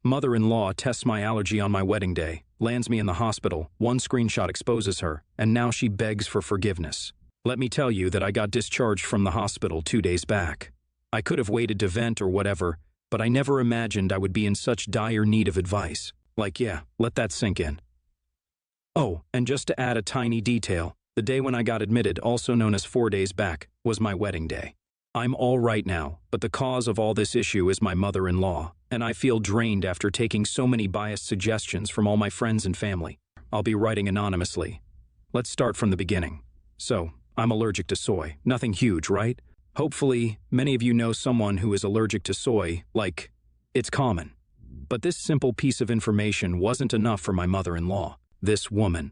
Mother-in-law tests my allergy on my wedding day, lands me in the hospital, one screenshot exposes her, and now she begs for forgiveness. Let me tell you that I got discharged from the hospital 2 days back. I could have waited to vent or whatever, but I never imagined I would be in such dire need of advice. Like, yeah, let that sink in. Oh, and just to add a tiny detail, the day when I got admitted, also known as 4 days back, was my wedding day. I'm all right now, but the cause of all this issue is my mother-in-law, and I feel drained after taking so many biased suggestions from all my friends and family. I'll be writing anonymously. Let's start from the beginning. So, I'm allergic to soy. Nothing huge, right? Hopefully, many of you know someone who is allergic to soy, like, it's common. But this simple piece of information wasn't enough for my mother-in-law, this woman.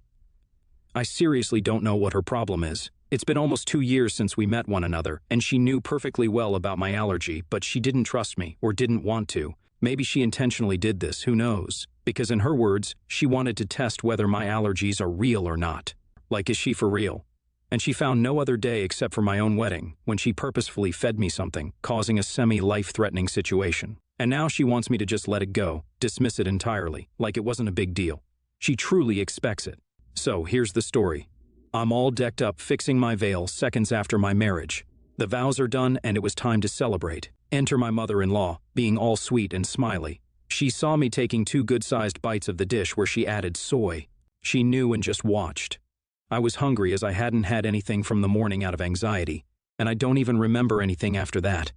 I seriously don't know what her problem is. It's been almost 2 years since we met one another, and she knew perfectly well about my allergy, but she didn't trust me or didn't want to. Maybe she intentionally did this, who knows? Because in her words, she wanted to test whether my allergies are real or not. Like, is she for real? And she found no other day except for my own wedding, when she purposefully fed me something, causing a semi-life-threatening situation. And now she wants me to just let it go, dismiss it entirely, like it wasn't a big deal. She truly expects it. So, here's the story. I'm all decked up fixing my veil seconds after my marriage. The vows are done and it was time to celebrate. Enter my mother-in-law, being all sweet and smiley. She saw me taking 2 good-sized bites of the dish where she added soy. She knew and just watched. I was hungry as I hadn't had anything from the morning out of anxiety, and I don't even remember anything after that.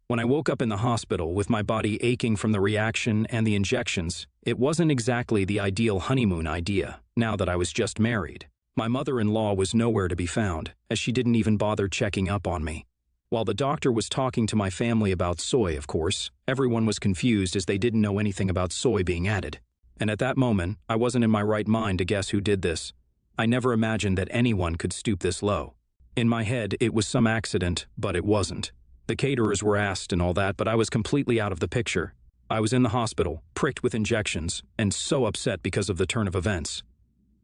When I woke up in the hospital with my body aching from the reaction and the injections, it wasn't exactly the ideal honeymoon idea, now that I was just married. My mother-in-law was nowhere to be found, as she didn't even bother checking up on me. While the doctor was talking to my family about soy, of course, everyone was confused as they didn't know anything about soy being added. And at that moment, I wasn't in my right mind to guess who did this. I never imagined that anyone could stoop this low. In my head, it was some accident, but it wasn't. The caterers were asked and all that, but I was completely out of the picture. I was in the hospital, pricked with injections, and so upset because of the turn of events.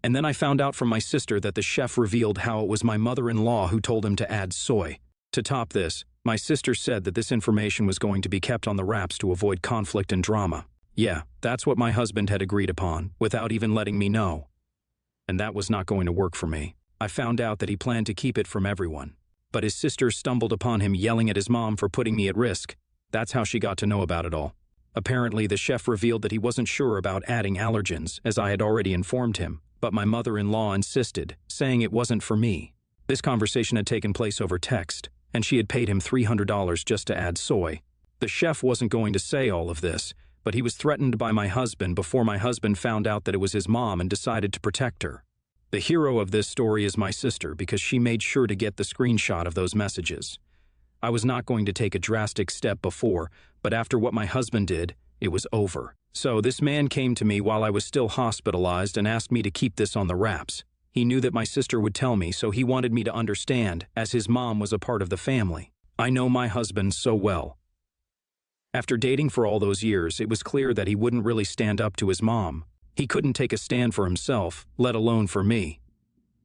And then I found out from my sister that the chef revealed how it was my mother-in-law who told him to add soy. To top this, my sister said that this information was going to be kept on the wraps to avoid conflict and drama. Yeah, that's what my husband had agreed upon, without even letting me know. And that was not going to work for me. I found out that he planned to keep it from everyone. But his sister stumbled upon him yelling at his mom for putting me at risk. That's how she got to know about it all. Apparently, the chef revealed that he wasn't sure about adding allergens, as I had already informed him. But my mother-in-law insisted, saying it wasn't for me. This conversation had taken place over text, and she had paid him $300 just to add soy. The chef wasn't going to say all of this, but he was threatened by my husband before my husband found out that it was his mom and decided to protect her. The hero of this story is my sister because she made sure to get the screenshot of those messages. I was not going to take a drastic step before, but after what my husband did, it was over. So this man came to me while I was still hospitalized and asked me to keep this on the wraps. He knew that my sister would tell me, so he wanted me to understand, as his mom was a part of the family. I know my husband so well. After dating for all those years, it was clear that he wouldn't really stand up to his mom. He couldn't take a stand for himself, let alone for me.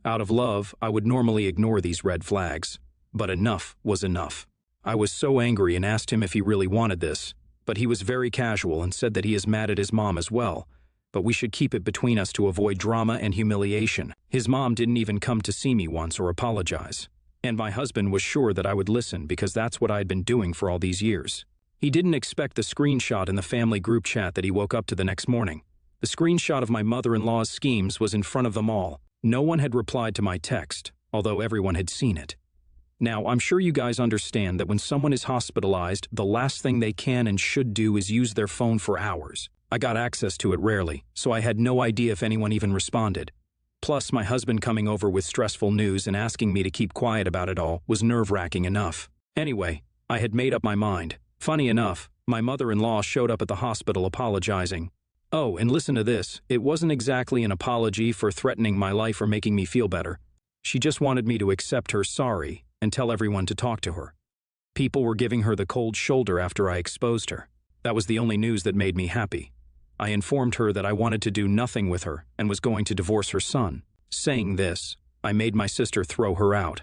Out of love, I would normally ignore these red flags. But enough was enough. I was so angry and asked him if he really wanted this. But he was very casual and said that he is mad at his mom as well, but we should keep it between us to avoid drama and humiliation. His mom didn't even come to see me once or apologize. And my husband was sure that I would listen because that's what I had been doing for all these years. He didn't expect the screenshot in the family group chat that he woke up to the next morning. The screenshot of my mother-in-law's schemes was in front of them all. No one had replied to my text, although everyone had seen it. Now, I'm sure you guys understand that when someone is hospitalized, the last thing they can and should do is use their phone for hours. I got access to it rarely, so I had no idea if anyone even responded. Plus, my husband coming over with stressful news and asking me to keep quiet about it all was nerve-wracking enough. Anyway, I had made up my mind. Funny enough, my mother-in-law showed up at the hospital apologizing. Oh, and listen to this, it wasn't exactly an apology for threatening my life or making me feel better. She just wanted me to accept her sorry and tell everyone to talk to her. People were giving her the cold shoulder after I exposed her. That was the only news that made me happy. I informed her that I wanted to do nothing with her and was going to divorce her son. Saying this, I made my sister throw her out.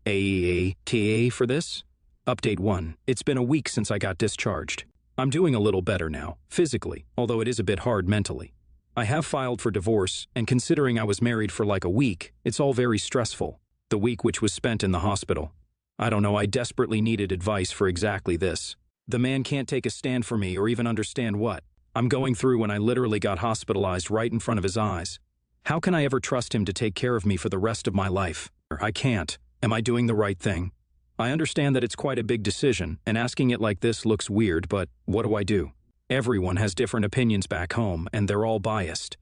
AATA for this? Update 1. It's been a week since I got discharged. I'm doing a little better now, physically, although it is a bit hard mentally. I have filed for divorce, and considering I was married for like a week, it's all very stressful. The week which was spent in the hospital. I don't know, I desperately needed advice for exactly this. The man can't take a stand for me or even understand what I'm going through when I literally got hospitalized right in front of his eyes. How can I ever trust him to take care of me for the rest of my life? I can't. Am I doing the right thing? I understand that it's quite a big decision, and asking it like this looks weird, but what do I do? Everyone has different opinions back home, and they're all biased.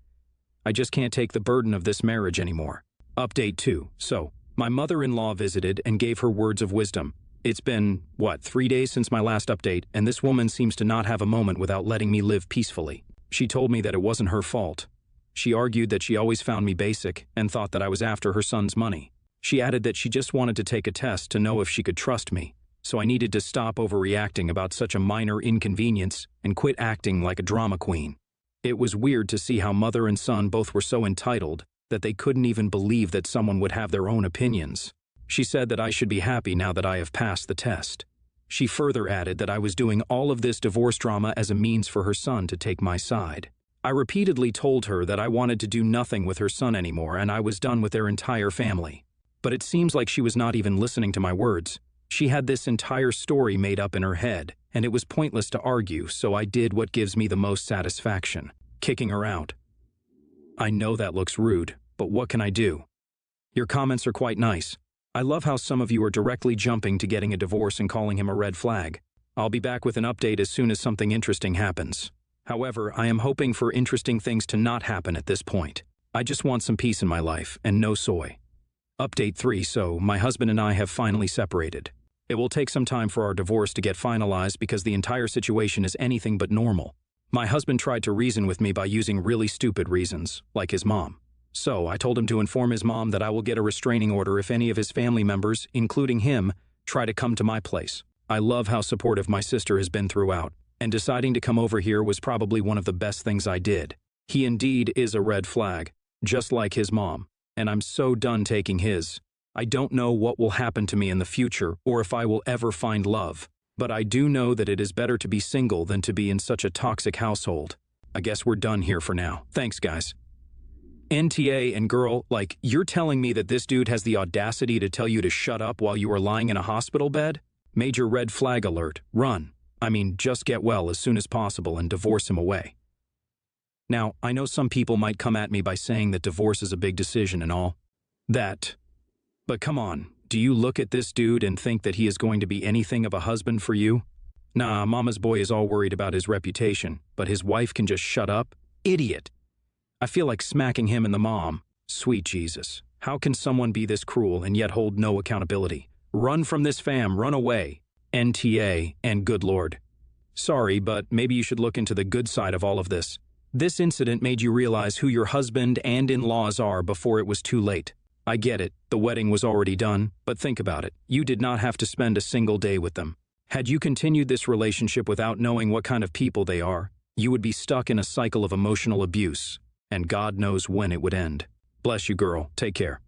I just can't take the burden of this marriage anymore. Update 2. So, my mother-in-law visited and gave her words of wisdom. It's been, 3 days since my last update, and this woman seems to not have a moment without letting me live peacefully. She told me that it wasn't her fault. She argued that she always found me basic and thought that I was after her son's money. She added that she just wanted to take a test to know if she could trust me, so I needed to stop overreacting about such a minor inconvenience and quit acting like a drama queen. It was weird to see how mother and son both were so entitled that they couldn't even believe that someone would have their own opinions. She said that I should be happy now that I have passed the test. She further added that I was doing all of this divorce drama as a means for her son to take my side. I repeatedly told her that I wanted to do nothing with her son anymore and I was done with their entire family. But it seems like she was not even listening to my words. She had this entire story made up in her head, and it was pointless to argue, so I did what gives me the most satisfaction, kicking her out. I know that looks rude, but what can I do? Your comments are quite nice. I love how some of you are directly jumping to getting a divorce and calling him a red flag. I'll be back with an update as soon as something interesting happens. However, I am hoping for interesting things to not happen at this point. I just want some peace in my life, and no soy. Update 3. So, my husband and I have finally separated. It will take some time for our divorce to get finalized because the entire situation is anything but normal. My husband tried to reason with me by using really stupid reasons, like his mom. So, I told him to inform his mom that I will get a restraining order if any of his family members, including him, try to come to my place. I love how supportive my sister has been throughout, and deciding to come over here was probably one of the best things I did. He indeed is a red flag, just like his mom. And I'm so done taking his. I don't know what will happen to me in the future or if I will ever find love, but I do know that it is better to be single than to be in such a toxic household. I guess we're done here for now. Thanks, guys. NTA and girl, you're telling me that this dude has the audacity to tell you to shut up while you are lying in a hospital bed? Major red flag alert. Run. I mean, just get well as soon as possible and divorce him away. Now, I know some people might come at me by saying that divorce is a big decision and all that. But come on, do you look at this dude and think that he is going to be anything of a husband for you? Nah, mama's boy is all worried about his reputation, but his wife can just shut up? Idiot. I feel like smacking him and the mom. Sweet Jesus. How can someone be this cruel and yet hold no accountability? Run from this fam, run away. NTA and good Lord. Sorry, but maybe you should look into the good side of all of this. This incident made you realize who your husband and in-laws are before it was too late. I get it, the wedding was already done, but think about it. You did not have to spend a single day with them. Had you continued this relationship without knowing what kind of people they are, you would be stuck in a cycle of emotional abuse, and God knows when it would end. Bless you, girl. Take care.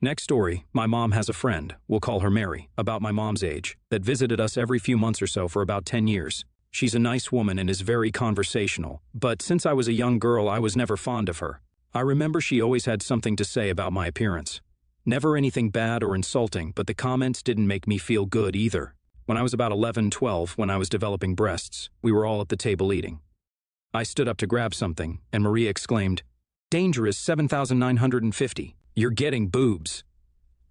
Next story, my mom has a friend, we'll call her Mary, about my mom's age, that visited us every few months or so for about 10 years. She's a nice woman and is very conversational, but since I was a young girl, I was never fond of her. I remember she always had something to say about my appearance. Never anything bad or insulting, but the comments didn't make me feel good either. When I was about 11, 12, when I was developing breasts, we were all at the table eating. I stood up to grab something, and Maria exclaimed, "Dangerous 7,950. You're getting boobs."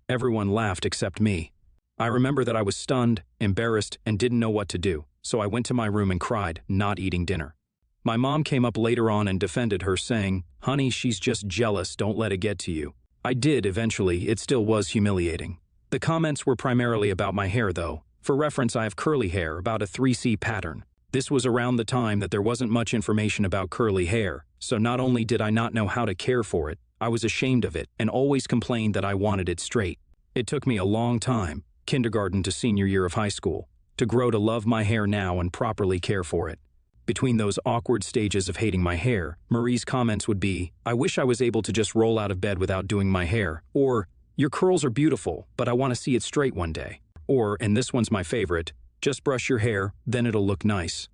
Everyone laughed except me. I remember that I was stunned, embarrassed, and didn't know what to do, so I went to my room and cried, not eating dinner. My mom came up later on and defended her, saying, "Honey, she's just jealous, don't let it get to you." I did eventually, it still was humiliating. The comments were primarily about my hair though. For reference, I have curly hair, about a 3C pattern. This was around the time that there wasn't much information about curly hair, so not only did I not know how to care for it, I was ashamed of it and always complained that I wanted it straight. It took me a long time, kindergarten to senior year of high school, to grow to love my hair now and properly care for it. Between those awkward stages of hating my hair, Marie's comments would be, "I wish I was able to just roll out of bed without doing my hair," or, "Your curls are beautiful, but I want to see it straight one day," or, and this one's my favorite, "Just brush your hair, then it'll look nice."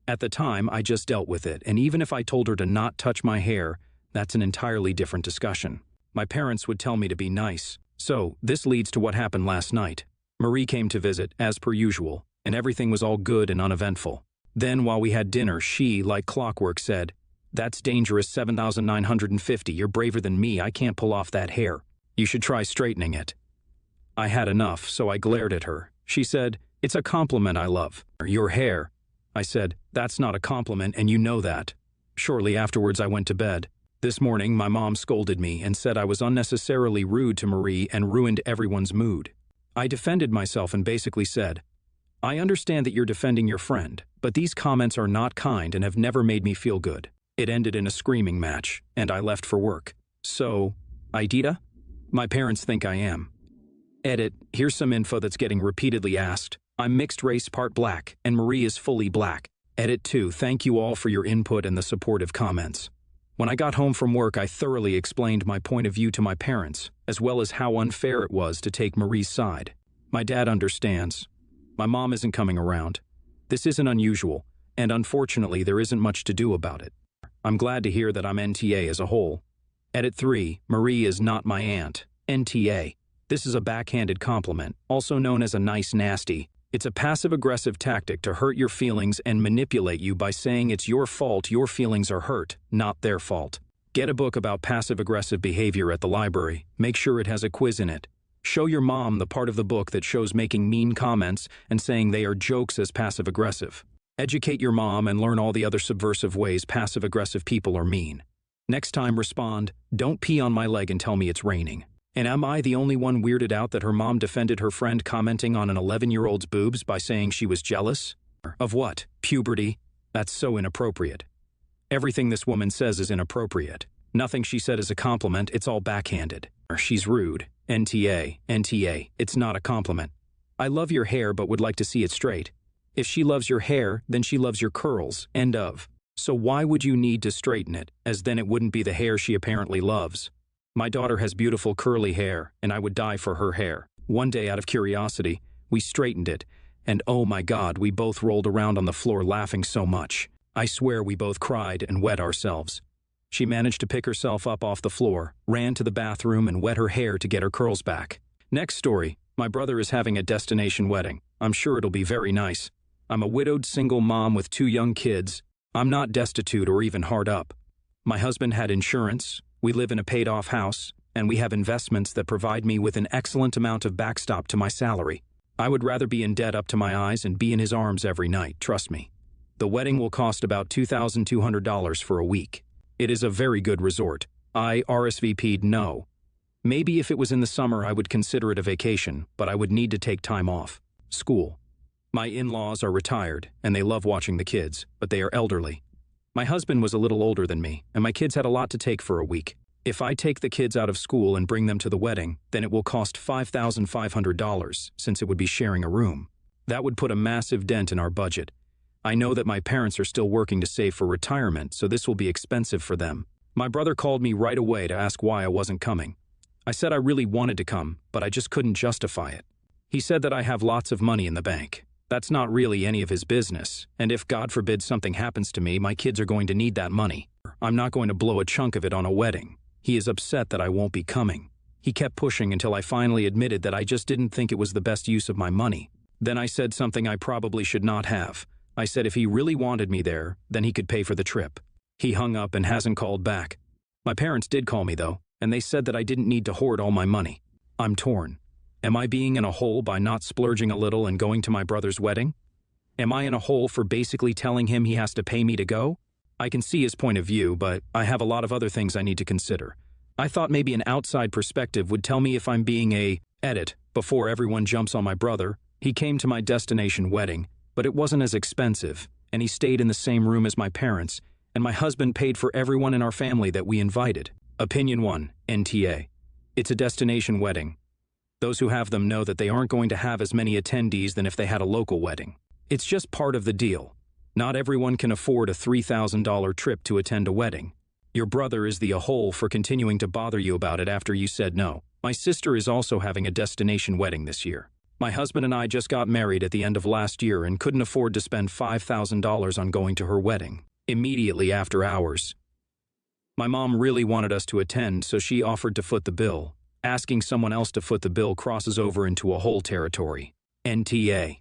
At the time, I just dealt with it, and even if I told her to not touch my hair, that's an entirely different discussion. My parents would tell me to be nice. So, this leads to what happened last night. Marie came to visit, as per usual, and everything was all good and uneventful. Then, while we had dinner, she, like clockwork, said, "That's dangerous, 7,950. You're braver than me. I can't pull off that hair. You should try straightening it." I had enough, so I glared at her. She said, "It's a compliment I love. Your hair." I said, "That's not a compliment, and you know that." Shortly afterwards, I went to bed. This morning, my mom scolded me and said I was unnecessarily rude to Marie and ruined everyone's mood. I defended myself and basically said, "I understand that you're defending your friend, but these comments are not kind and have never made me feel good." It ended in a screaming match, and I left for work. So, Aidita? My parents think I am. Edit, here's some info that's getting repeatedly asked. I'm mixed race part black, and Marie is fully black. Edit 2, thank you all for your input and the supportive comments. When I got home from work, I thoroughly explained my point of view to my parents, as well as how unfair it was to take Marie's side. My dad understands. My mom isn't coming around. This isn't unusual, and unfortunately there isn't much to do about it. I'm glad to hear that I'm NTA as a whole. Edit 3, Marie is not my aunt. NTA. This is a backhanded compliment, also known as a nice nasty. It's a passive-aggressive tactic to hurt your feelings and manipulate you by saying it's your fault your feelings are hurt, not their fault. Get a book about passive-aggressive behavior at the library. Make sure it has a quiz in it. Show your mom the part of the book that shows making mean comments and saying they are jokes as passive-aggressive. Educate your mom and learn all the other subversive ways passive-aggressive people are mean. Next time, respond, "Don't pee on my leg and tell me it's raining." And am I the only one weirded out that her mom defended her friend commenting on an 11-year-old's boobs by saying she was jealous? Of what? Puberty? That's so inappropriate. Everything this woman says is inappropriate. Nothing she said is a compliment, it's all backhanded. She's rude. NTA, NTA, it's not a compliment. I love your hair but would like to see it straight. If she loves your hair, then she loves your curls, end of. So why would you need to straighten it, as then it wouldn't be the hair she apparently loves? My daughter has beautiful curly hair, and I would die for her hair. One day, out of curiosity, we straightened it, and oh my God, we both rolled around on the floor laughing so much. I swear we both cried and wet ourselves. She managed to pick herself up off the floor, ran to the bathroom, and wet her hair to get her curls back. Next story, my brother is having a destination wedding. I'm sure it'll be very nice. I'm a widowed single mom with 2 young kids. I'm not destitute or even hard up. My husband had insurance. We live in a paid-off house, and we have investments that provide me with an excellent amount of backstop to my salary. I would rather be in debt up to my eyes and be in his arms every night, trust me. The wedding will cost about $2,200 for a week. It is a very good resort. I RSVP'd no. Maybe if it was in the summer I would consider it a vacation, but I would need to take time off. School. My in-laws are retired, and they love watching the kids, but they are elderly. My husband was a little older than me, and my kids had a lot to take for a week. If I take the kids out of school and bring them to the wedding, then it will cost $5,500, since it would be sharing a room. That would put a massive dent in our budget. I know that my parents are still working to save for retirement, so this will be expensive for them. My brother called me right away to ask why I wasn't coming. I said I really wanted to come, but I just couldn't justify it. He said that I have lots of money in the bank. That's not really any of his business, and if God forbid something happens to me, my kids are going to need that money. I'm not going to blow a chunk of it on a wedding. He is upset that I won't be coming. He kept pushing until I finally admitted that I just didn't think it was the best use of my money. Then I said something I probably should not have. I said if he really wanted me there, then he could pay for the trip. He hung up and hasn't called back. My parents did call me though, and they said that I didn't need to hoard all my money. I'm torn. Am I being in a hole by not splurging a little and going to my brother's wedding? Am I in a hole for basically telling him he has to pay me to go? I can see his point of view, but I have a lot of other things I need to consider. I thought maybe an outside perspective would tell me if I'm being a edit before everyone jumps on my brother. He came to my destination wedding, but it wasn't as expensive, and he stayed in the same room as my parents, and my husband paid for everyone in our family that we invited. Opinion 1, NTA. It's a destination wedding. Those who have them know that they aren't going to have as many attendees than if they had a local wedding. It's just part of the deal. Not everyone can afford a $3,000 trip to attend a wedding. Your brother is the a-hole for continuing to bother you about it after you said no. My sister is also having a destination wedding this year. My husband and I just got married at the end of last year and couldn't afford to spend $5,000 on going to her wedding, immediately after hours. My mom really wanted us to attend, so she offered to foot the bill. Asking someone else to foot the bill crosses over into a whole territory. NTA.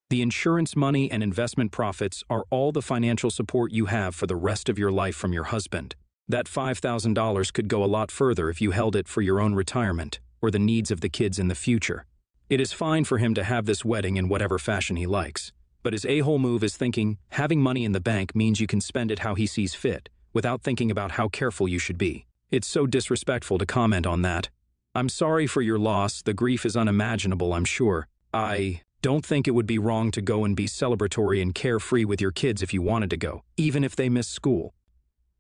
The insurance money and investment profits are all the financial support you have for the rest of your life from your husband. That $5,000 could go a lot further if you held it for your own retirement or the needs of the kids in the future. It is fine for him to have this wedding in whatever fashion he likes, but his a-hole move is thinking having money in the bank means you can spend it how he sees fit, without thinking about how careful you should be. It's so disrespectful to comment on that. I'm sorry for your loss, the grief is unimaginable, I'm sure. I don't think it would be wrong to go and be celebratory and carefree with your kids if you wanted to go, even if they miss school.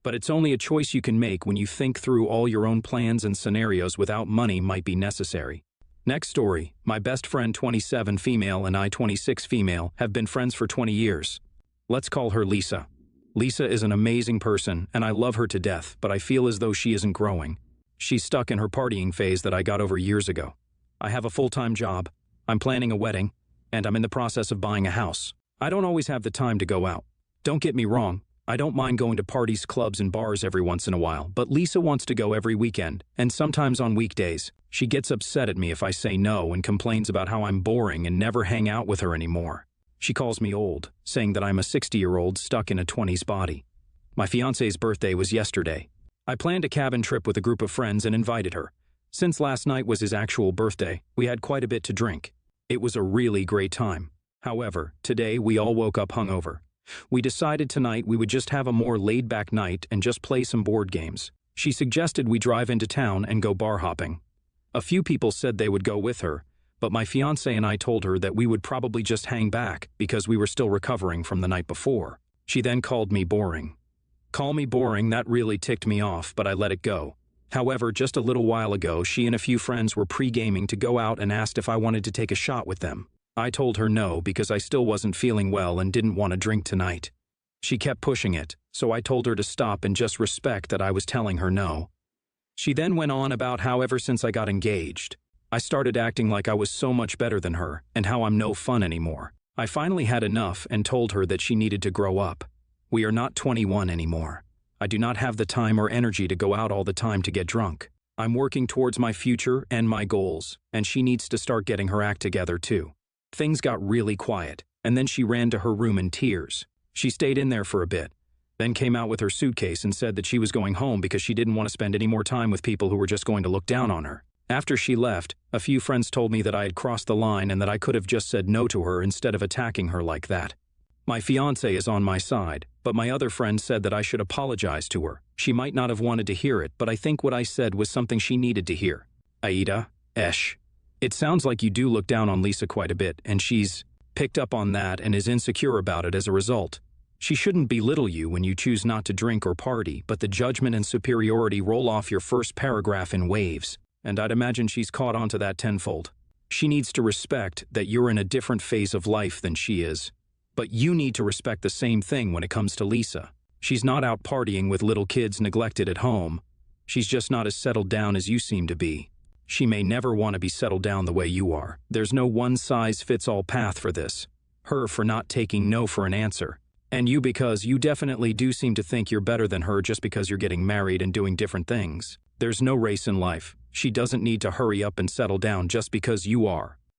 But it's only a choice you can make when you think through all your own plans and scenarios without money might be necessary. Next story, my best friend 27 female and I 26 female have been friends for 20 years. Let's call her Lisa. Lisa is an amazing person and I love her to death, but I feel as though she isn't growing. She's stuck in her partying phase that I got over years ago. I have a full-time job, I'm planning a wedding, and I'm in the process of buying a house. I don't always have the time to go out. Don't get me wrong, I don't mind going to parties, clubs, and bars every once in a while, but Lisa wants to go every weekend, and sometimes on weekdays. She gets upset at me if I say no and complains about how I'm boring and never hang out with her anymore. She calls me old, saying that I'm a 60-year-old stuck in a 20s body. My fiance's birthday was yesterday. I planned a cabin trip with a group of friends and invited her. Since last night was his actual birthday, we had quite a bit to drink. It was a really great time. However, today we all woke up hungover. We decided tonight we would just have a more laid-back night and just play some board games. She suggested we drive into town and go bar hopping. A few people said they would go with her, but my fiancé and I told her that we would probably just hang back because we were still recovering from the night before. She then called me boring. Call me boring, that really ticked me off, but I let it go. However, just a little while ago, she and a few friends were pre-gaming to go out and asked if I wanted to take a shot with them. I told her no because I still wasn't feeling well and didn't want to drink tonight. She kept pushing it, so I told her to stop and just respect that I was telling her no. She then went on about how ever since I got engaged, I started acting like I was so much better than her and how I'm no fun anymore. I finally had enough and told her that she needed to grow up. We are not 21 anymore. I do not have the time or energy to go out all the time to get drunk. I'm working towards my future and my goals, and she needs to start getting her act together too. Things got really quiet, and then she ran to her room in tears. She stayed in there for a bit, then came out with her suitcase and said that she was going home because she didn't want to spend any more time with people who were just going to look down on her. After she left, a few friends told me that I had crossed the line and that I could have just said no to her instead of attacking her like that. My fiancé is on my side, but my other friend said that I should apologize to her. She might not have wanted to hear it, but I think what I said was something she needed to hear. Aida, Esh. It sounds like you do look down on Lisa quite a bit, and she's picked up on that and is insecure about it as a result. She shouldn't belittle you when you choose not to drink or party, but the judgment and superiority roll off your first paragraph in waves, and I'd imagine she's caught on to that tenfold. She needs to respect that you're in a different phase of life than she is. But you need to respect the same thing when it comes to Lisa. She's not out partying with little kids neglected at home. She's just not as settled down as you seem to be. She may never want to be settled down the way you are. There's no one-size-fits-all path for this. Her for not taking no for an answer. And you because you definitely do seem to think you're better than her just because you're getting married and doing different things. There's no race in life. She doesn't need to hurry up and settle down just because you are.